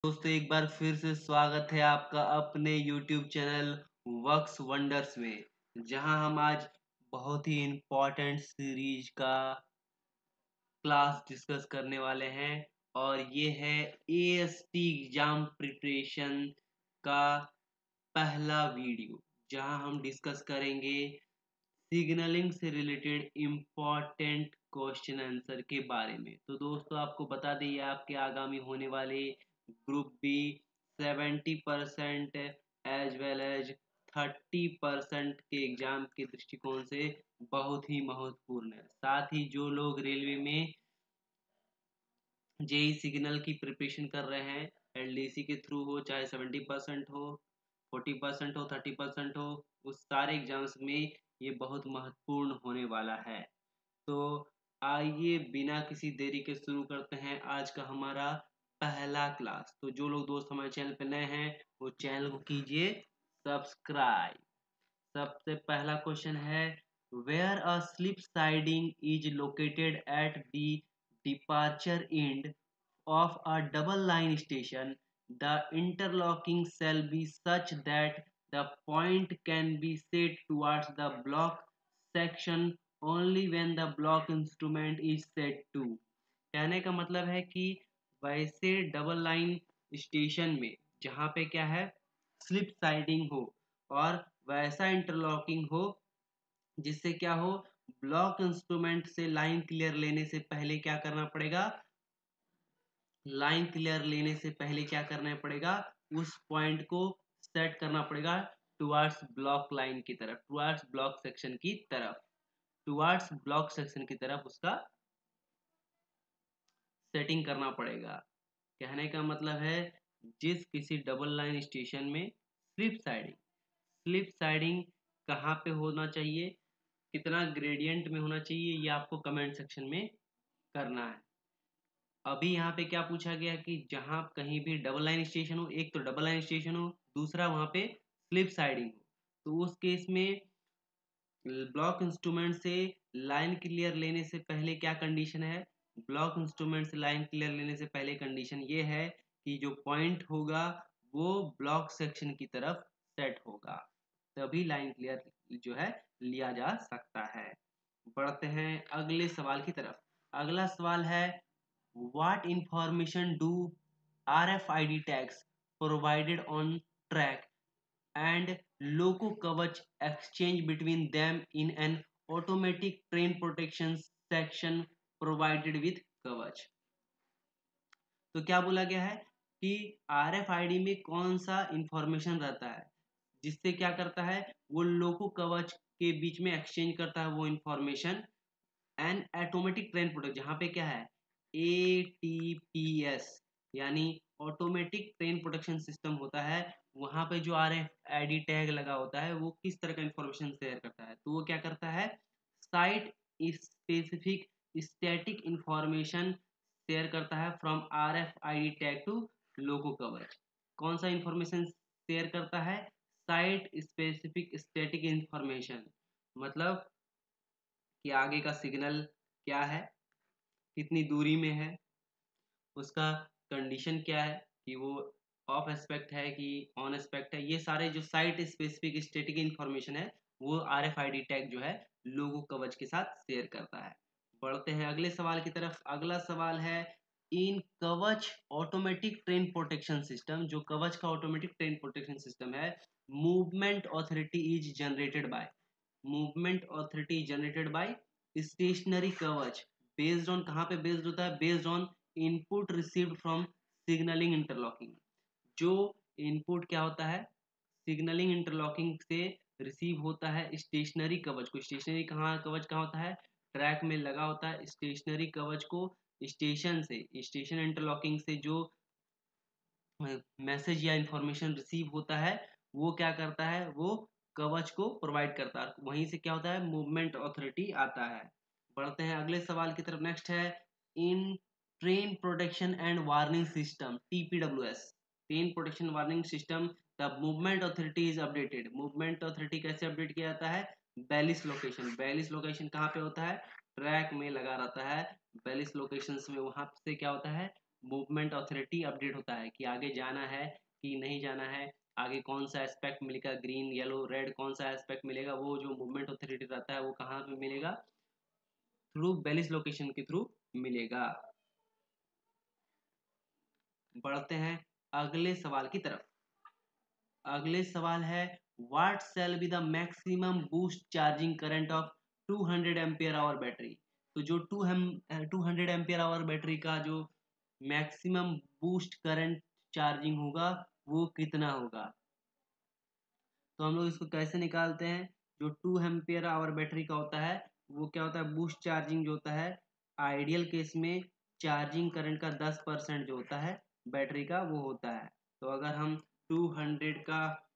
दोस्तों एक बार फिर से स्वागत है आपका अपने YouTube चैनल वर्क्स वंडर्स में, जहां हम आज बहुत ही इम्पोर्टेंट सीरीज का क्लास डिस्कस करने वाले हैं। और ये है AST एग्जाम प्रिपरेशन का पहला वीडियो, जहां हम डिस्कस करेंगे सिग्नलिंग से रिलेटेड इम्पोर्टेंट क्वेश्चन आंसर के बारे में। तो दोस्तों आपको बता दें, ये आपके आगामी होने वाले group B 70% as well as 30% के एग्जाम के दृष्टिकोण से बहुत ही महत्वपूर्ण है। साथ ही जो लोग रेलवे में जेई सिग्नल की प्रिपरेशन कर रहे हैं, एलडीसी के थ्रू हो, चाहे 70% हो, 40% हो, 30% हो, उस सारे एग्जाम्स में ये बहुत महत्वपूर्ण होने वाला है। तो आइए बिना किसी देरी के शुरू करते हैं आज का हमारा पहला क्लास। तो जो लोग दोस्त हमारे चैनल पे नए हैं वो चैनल को कीजिए सब्सक्राइब। सबसे पहला क्वेश्चन है, where a slip siding is located at the departure end of a double line station, the interlocking shall be such that the point can be set towards the block section only when the block instrument is set to। कहने का मतलब है कि वैसे double line station में जहाँ पे क्या है स्लिप साइडिंग हो और वैसा इंटरलॉकिंग हो जिससे क्या हो, ब्लॉक इंस्ट्रूमेंट से लाइन क्लियर लेने से पहले क्या करना पड़ेगा, लाइन क्लियर लेने से पहले क्या करना पड़ेगा, उस पॉइंट को सेट करना पड़ेगा टुवर्ड्स ब्लॉक लाइन की तरफ, टुवर्ड्स ब्लॉक सेक्शन की तरफ, टुवर्ड्स ब्लॉक सेक्शन की तरफ उसका सेटिंग करना पड़ेगा। कहने का मतलब है जिस किसी डबल लाइन स्टेशन में स्लिप साइडिंग कहाँ पे होना चाहिए, कितना ग्रेडियंट में होना चाहिए, ये आपको कमेंट सेक्शन में करना है। अभी यहाँ पे क्या पूछा गया कि जहाँ कहीं भी डबल लाइन स्टेशन हो, एक तो डबल लाइन स्टेशन हो, दूसरा वहाँ पे स्लिप साइडिंग हो, तो उस केस में ब्लॉक इंस्ट्रूमेंट से लाइन क्लियर लेने से पहले क्या कंडीशन है, ब्लॉक इंस्ट्रूमेंट से लाइन क्लियर लेने से पहले कंडीशन ये है कि जो पॉइंट होगा वो ब्लॉक सेक्शन की तरफ सेट होगा, तभी लाइन क्लियर जो है लिया जा सकता है। बढ़ते हैं अगले सवाल की तरफ। अगला सवाल है, what information do RFID tags provided on track and loco kavach exchange between them in an automatic train protection section provided with kavach। तो क्या बोला गया है कि RFID में कौन सा इंफॉर्मेशन रहता है जिससे क्या करता है, वो लोको कवच के बीच में एक्सचेंज करता है वो information. N automatic train product, जहाँ पे क्या है ATPS यानी ऑटोमेटिक ट्रेन प्रोटेक्शन सिस्टम होता है, वहां पे जो RFID टैग लगा होता है वो किस तरह का इंफॉर्मेशन शेयर करता है, तो वो क्या करता है site specific static information share करता है फ्रॉम RFID टैग टू लोगो कवच। कौन सा इंफॉर्मेशन शेयर करता है, साइट स्पेसिफिक स्टैटिक इंफॉर्मेशन, मतलब कि आगे का सिग्नल क्या है, कितनी दूरी में है, उसका कंडीशन क्या है कि वो ऑफ एस्पेक्ट है कि ऑन एस्पेक्ट है, ये सारे जो साइट स्पेसिफिक स्टैटिक इंफॉर्मेशन है वो RFID टैग जो है लोगो कवच के साथ शेयर करता है। बढ़ते हैं अगले सवाल की तरफ। अगला सवाल है, इन कवच ऑटोमेटिक ट्रेन प्रोटेक्शन सिस्टम, जो कवच का ऑटोमेटिक ट्रेन प्रोटेक्शन सिस्टम है, movement authority is generated by, movement authority generated by stationary Kavach based on, कहाँ पे बेस्ड होता है, based on input received from signalling interlocking. जो इनपुट क्या होता है सिग्नलिंग इंटरलॉकिंग से रिसीव होता है स्टेशनरी कवच को, स्टेशनरी कहाँ कवच कहाँ होता है, ट्रैक में लगा होता है, स्टेशनरी कवच को स्टेशन से, स्टेशन इंटरलॉकिंग से जो मैसेज या इंफॉर्मेशन रिसीव होता है वो क्या करता है, वो कवच को प्रोवाइड करता है, वहीं से क्या होता है मूवमेंट ऑथोरिटी आता है। बढ़ते हैं अगले सवाल की तरफ। नेक्स्ट है, in train protection and warning system TPWS, train protection warning system, the movement authority is updated, movement authority कैसे अपडेट किया जाता है, बैलिस लोकेशन, बैलिस लोकेशन कहाँ पे होता है, ट्रैक में लगा रहता है, बैलिस लोकेशन में वहां से क्या होता है मूवमेंट ऑथोरिटी अपडेट होता है कि आगे जाना है कि नहीं जाना है, आगे कौन सा एस्पेक्ट मिलेगा, ग्रीन येलो रेड कौन सा एस्पेक्ट मिलेगा, वो जो मूवमेंट ऑथोरिटी रहता है वो कहाँ पे मिलेगा, थ्रू बेलिस लोकेशन के थ्रू मिलेगा। बढ़ते हैं अगले सवाल की तरफ। अगले सवाल है what shall be the maximum boost charging current of 200 ampere hour battery. तो जो 200 एम्पियर आवर बैटरी का जो मैक्सिमम बूस्ट करंट चार्जिंग होगा वो कितना होगा। तो हम लोग इसको कैसे निकालते हैं, जो 2 एम्पियर आवर बैटरी का होता है वो क्या होता है, बूस्ट चार्जिंग जो होता है आइडियल केस में चार्जिंग करंट का 10% जो होता है बैटरी का वो होता है। तो अगर हम 200 का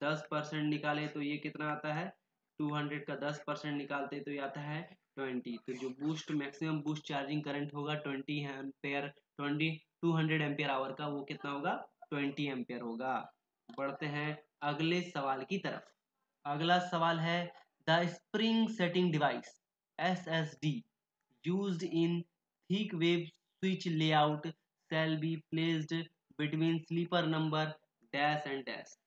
10% निकाले तो ये कितना आता है, 200 का 10% निकालते तो ये आता है 20। तो जो boost maximum boost charging current होगा 200 एम्पियर आवर का वो कितना होगा, 20 एम्पियर होगा। बढ़ते हैं अगले सवाल की तरफ। अगला सवाल है the spring setting device SSD used in thick wave switch layout shall be placed between sleeper number dash and dash।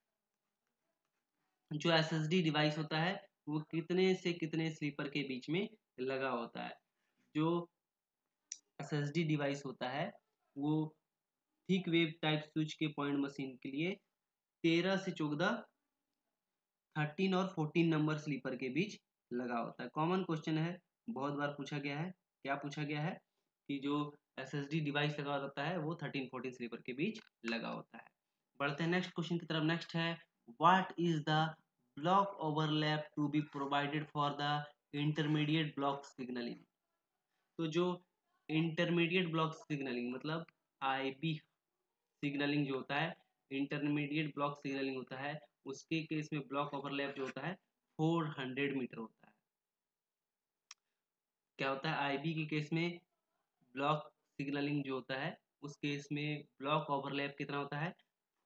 जो SSD डिवाइस होता है वो कितने से कितने स्लीपर के बीच में लगा होता है। जो SSD डिवाइस होता है वो थिक वेव टाइप स्विच के पॉइंट मशीन के लिए 13 से 14, 13 और 14 नंबर स्लीपर के बीच लगा होता है। कॉमन क्वेश्चन है, बहुत बार पूछा गया है। क्या पूछा गया है कि जो SSD डिवाइस लगा होता है वो 13-14 स्लीपर के बीच लगा होता है। बढ़ते हैं नेक्स्ट क्वेश्चन की तरफ। नेक्स्ट है what is the block overlap to be provided for the intermediate block signalling. तो जो इंटरमीडिएट ब्लॉक सिग्नलिंग मतलब IB सिग्नलिंग जो होता है, इंटरमीडिएट ब्लॉक सिग्नलिंग होता है, उसके केस में ब्लॉक ओवरलैप जो होता है 400 मीटर होता है। क्या होता है IB के केस में ब्लॉक सिग्नलिंग जो होता है उस केस में ब्लॉक ओवरलैप कितना होता है,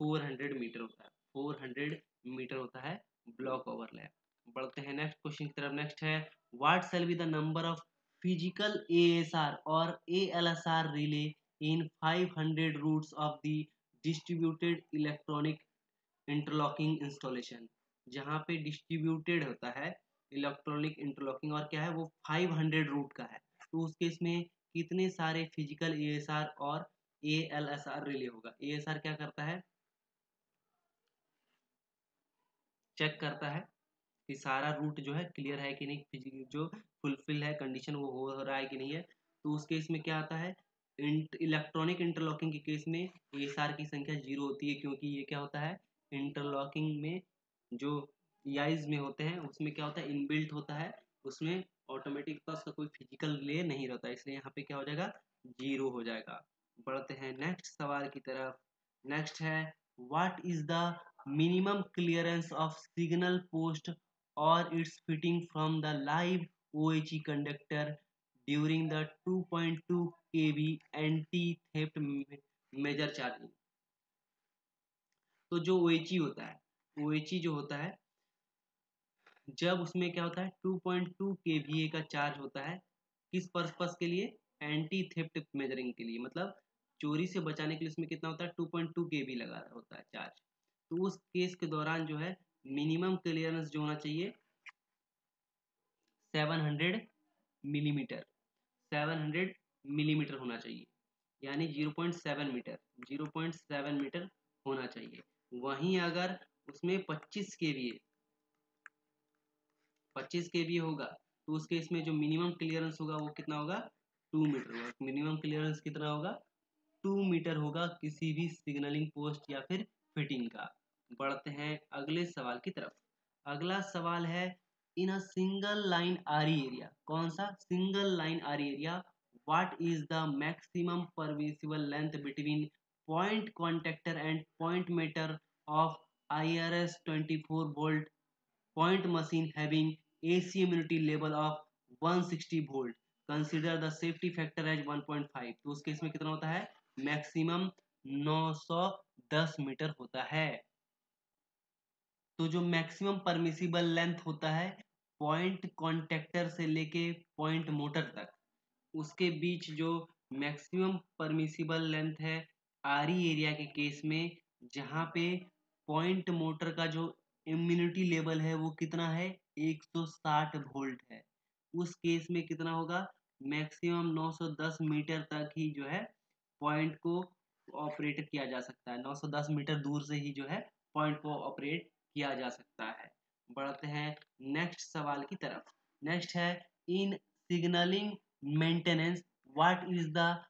400 मीटर होता है। 400 मीटर होता है ब्लॉक ओवरलैप। बढ़ते हैं नेक्स्ट क्वेश्चन की तरफ। नेक्स्ट है what shall be the number of physical ASR और ALSR relay in 500 routes of the distributed electronic interlocking installation. जहाँ पे डिस्ट्रीब्यूटेड होता है इलेक्ट्रॉनिक इंटरलॉकिंग और क्या है वो 500 रूट का है, तो उस केस में कितने सारे फिजिकल ASR और ALSR रिले होगा। ASR क्या करता है, चेक करता है कि सारा रूट जो है क्लियर है कि नहीं, जो फुलफिल है कंडीशन वो हो रहा है कि नहीं है। तो उस केस में क्या आता है, इलेक्ट्रॉनिक इंटरलॉकिंग के केस में ASR की संख्या 0 होती है, क्योंकि ये क्या होता है इंटरलॉकिंग में जो EIs में होते हैं उसमें क्या होता है इनबिल्ट होता है, उसमें ऑटोमेटिक उसका कोई फिजिकल रिले नहीं रहता, इसलिए यहाँ पे क्या हो जाएगा 0 हो जाएगा। बढ़ते हैं नेक्स्ट सवाल की तरफ। नेक्स्ट है what is the minimum clearance of signal post or its fitting from the live OHE conductor during the 2.2 kV anti-theft measure charging। तो जो OHE होता है, OHE जो होता है जब उसमें क्या होता है 2.2 kVA का चार्ज होता है, किस पर्पस के लिए, एंटी थेफ्ट मेजरिंग के लिए, मतलब चोरी से बचाने के लिए उसमें कितना होता है 2.2 kV लगा होता है चार्ज। तो उस केस के दौरान जो है मिनिमम क्लियरेंस जो होना चाहिए 700 मिलीमीटर, 700 मिलीमीटर होना चाहिए, यानी 0.7 मीटर, 0.7 मीटर होना चाहिए। वहीं अगर उसमें 25 kVA होगा तो उस केस में जो मिनिमम क्लियरेंस होगा वो कितना होगा 2 मीटर होगा। मिनिमम क्लियरेंस कितना होगा 2 मीटर होगा किसी भी सिग्नलिंग पोस्ट या फिर फिटिंग का। बढ़ते हैं अगले सवाल की तरफ। अगला सवाल है in a single line RE area, कौन सा single line RE area, what is the maximum permissible length between point contactor and point meter of IRS 24 volt point machine having AC immunity level of 160 volt, consider the safety factor as 1.5। तो उस case में कितना होता है maximum 910 metre होता है। तो जो मैक्सिमम परमिसिबल लेंथ होता है पॉइंट कॉन्टेक्टर से लेके पॉइंट मोटर तक, उसके बीच जो मैक्सिमम परमिसिबल लेंथ है आरई एरिया के केस में, जहाँ पे पॉइंट मोटर का जो इम्यूनिटी लेवल है वो कितना है, 160 वोल्ट है। उस केस में कितना होगा, मैक्सिमम 910 मीटर तक ही जो है पॉइंट को ऑपरेट किया जा सकता है। 910 मीटर दूर से ही जो है पॉइंट को ऑपरेट किया जा सकता है। बढ़ते हैं नेक्स्ट सवाल की तरफ। नेक्स्ट है, in signalling maintenance what is the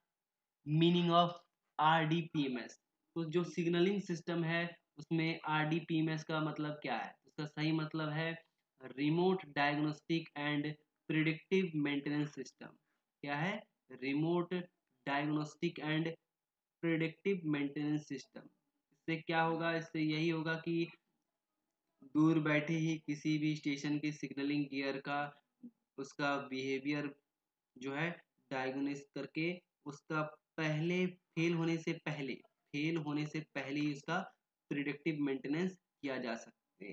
meaning of RDPMS। तो जो सिग्नलिंग सिस्टम है उसमें RDPMS का मतलब क्या है, उसका सही मतलब है remote diagnostic and predictive maintenance system. क्या है, remote diagnostic and predictive maintenance system. इससे क्या होगा, इससे यही होगा कि दूर बैठे ही किसी भी स्टेशन के सिग्नलिंग गियर का उसका बिहेवियर जो है डायग्नोस करके उसका पहले फेल होने से पहले ही उसका प्रिडिक्टिव मेंटेनेंस किया जा सके।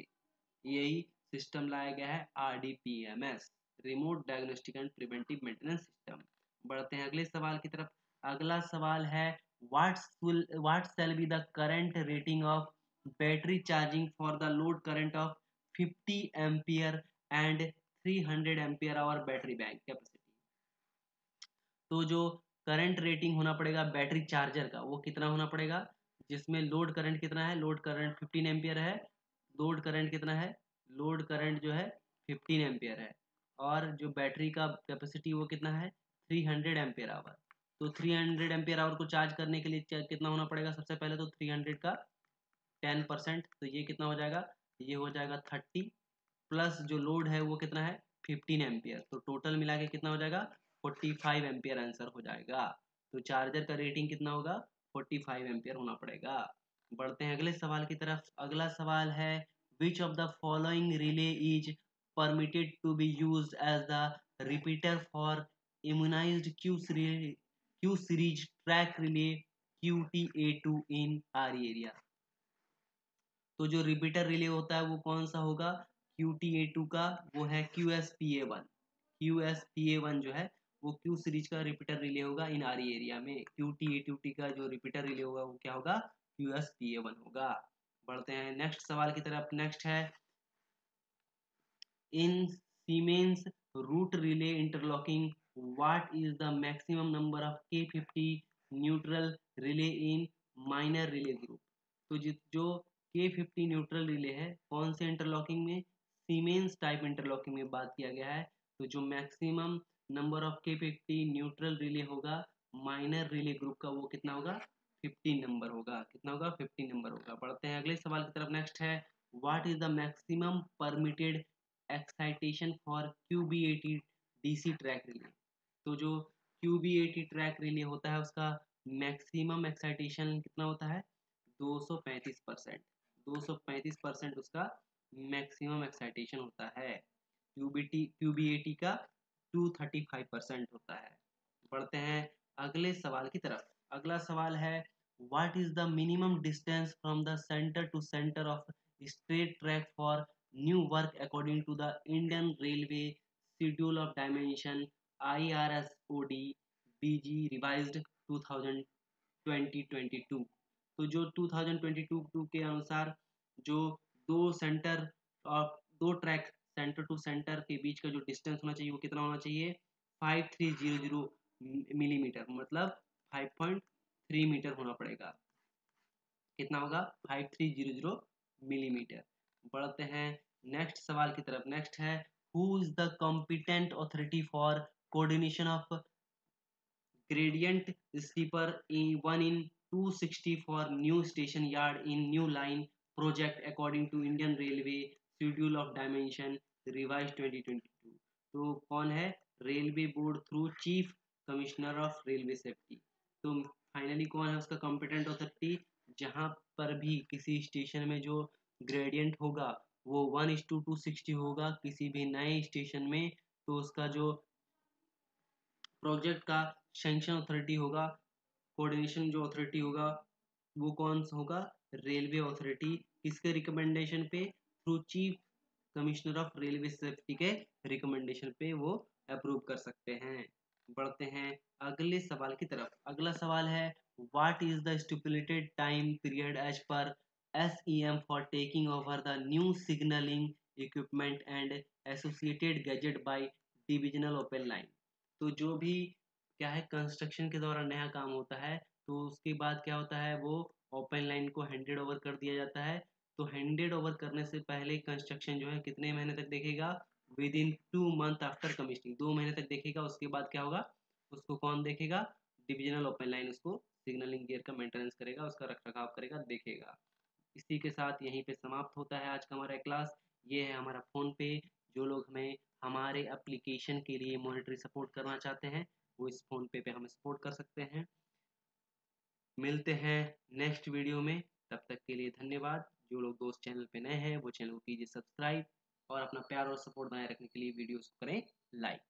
यही सिस्टम लाया गया है RDPMS, remote diagnostic and preventive maintenance system. बढ़ते हैं अगले सवाल की तरफ। अगला सवाल है, what shall be the current rating of battery charging for the load current of 50 ampere and 300 ampere hour battery bank capacity. तो जो करंट रेटिंग होना पड़ेगा बैटरी चार्जर का वो कितना होना पड़ेगा, जिसमें लोड करंट कितना है, लोड करंट 15 एम्पियर है। लोड करंट कितना है, लोड करंट जो है 15 एम्पियर है। और जो बैटरी का कैपेसिटी वो कितना है, 300 एम्पियर आवर। तो 300 एम्पियर आवर को चार्ज करने के लिए कितना होना पड़ेगा, सबसे पहले तो 300 का 10%, तो ये कितना हो जाएगा, ये हो जाएगा 30, प्लस जो लोड है वो कितना है 15 एम्पियर, तो टोटल मिला के कितना हो जाएगा 45 एम्पियर आंसर हो जाएगा। तो चार्जर का रेटिंग कितना होगा, 45 एम्पियर होना पड़ेगा। बढ़ते हैं अगले सवाल की तरफ। अगला सवाल है, which of the following relay is permitted to be used as the repeater for immunized Q series track relay QTA2 in R area. तो जो रिपीटर रिले होता है वो कौन सा होगा, QTA2 का वो है QSPA1। QSPA1 जो है वो क्यू सीरीज का रिपीटर रिले होगा इन आर एरिया में। QTA2 का जो रिपीटर रिले होगा वो क्या होगा, QSPA1 होगा। बढ़ते हैं नेक्स्ट सवाल की तरफ। नेक्स्ट है, in Siemens route relay interlocking what is the maximum number of K50 neutral relay in minor relay group. तो जो K50 न्यूट्रल रिले है कौन से इंटरलॉकिंग में, सीमेंस टाइप इंटरलॉकिंग में बात किया गया है। तो जो maximum number of K50 neutral relay होगा माइनर रिले ग्रुप का वो कितना होगा, 15 नंबर होगा। कितना होगा, 15 नंबर होगा। बढ़ते हैं अगले सवाल की तरफ। नेक्स्ट है, what is the maximum permitted excitation for QB80 DC track relay. तो जो QB80 ट्रैक रिले होता है उसका मैक्सिमम एक्साइटेशन कितना होता है, 235%। 235% उसका मैक्सिमम एक्साइटेशन होता है। QB80 का 235% होता है। बढ़ते हैं अगले सवाल की तरफ। अगला सवाल है, what is the minimum distance from the centre to centre of straight track for new work according to the Indian railway schedule of dimension IRSOD BG revised 2022। तो जो 2022 के अनुसार जो दो ट्रैक सेंटर टू सेंटर के बीच का जो distance होना चाहिए वो कितना होना चाहिए, 5300 मिलीमीटर, मतलब 5.3 मीटर होना पड़ेगा। कितना होगा, 5300 मिलीमीटर। बढ़ते हैं नेक्स्ट सवाल की तरफ। नेक्स्ट है, who is the competent authority for coordination of gradient sleeper in 1 in 260 for new station yard in new line project according to Indian Railway schedule of dimension revised 2022। तो कौन है, railway board through chief commissioner of railway safety. तो finally कौन है उसका competent authority, जहां पर भी किसी स्टेशन में जो ग्रेडियंट होगा वो 1:260 होगा किसी भी नए स्टेशन में, तो उसका जो प्रोजेक्ट का सैंक्शन अथॉरिटी होगा, कोऑर्डिनेशन जो अथॉरिटी होगा वो कौन सा होगा, रेलवे अथॉरिटी। किसके रिकमेंडेशन पे, through chief commissioner of railway safety के रिकमेंडेशन पे वो अप्रूव कर सकते हैं। बढ़ते हैं अगले सवाल की तरफ। अगला सवाल है, what is the stipulated time period as per SEM for taking over the new signalling equipment and associated gadget by divisional open line. तो जो भी क्या है कंस्ट्रक्शन के दौरान नया काम होता है, तो उसके बाद क्या होता है, वो ओपन लाइन को हैंडेड ओवर कर दिया जाता है। तो हैंडेड ओवर करने से पहले कंस्ट्रक्शन जो है कितने महीने तक देखेगा, with in 2 month after commissioning, 2 महीने तक देखेगा। उसके बाद क्या होगा, उसको कौन देखेगा, डिविजनल ओपन लाइन उसको सिग्नलिंग गियर का मेंटेनेंस करेगा, उसका रख रखाव करेगा, देखेगा। इसी के साथ यहीं पे समाप्त होता है आज का हमारा क्लास। ये है हमारा फ़ोन पे। जो लोग हमें हमारे एप्लीकेशन के लिए मॉनेटरी सपोर्ट करना चाहते हैं, वो इस फ़ोन पे हमें सपोर्ट कर सकते हैं। मिलते हैं नेक्स्ट वीडियो में, तब तक के लिए धन्यवाद। जो लोग दोस्त चैनल पे नए हैं वो चैनल को कीजिए सब्सक्राइब, और अपना प्यार और सपोर्ट बनाए रखने के लिए वीडियोस को करें लाइक।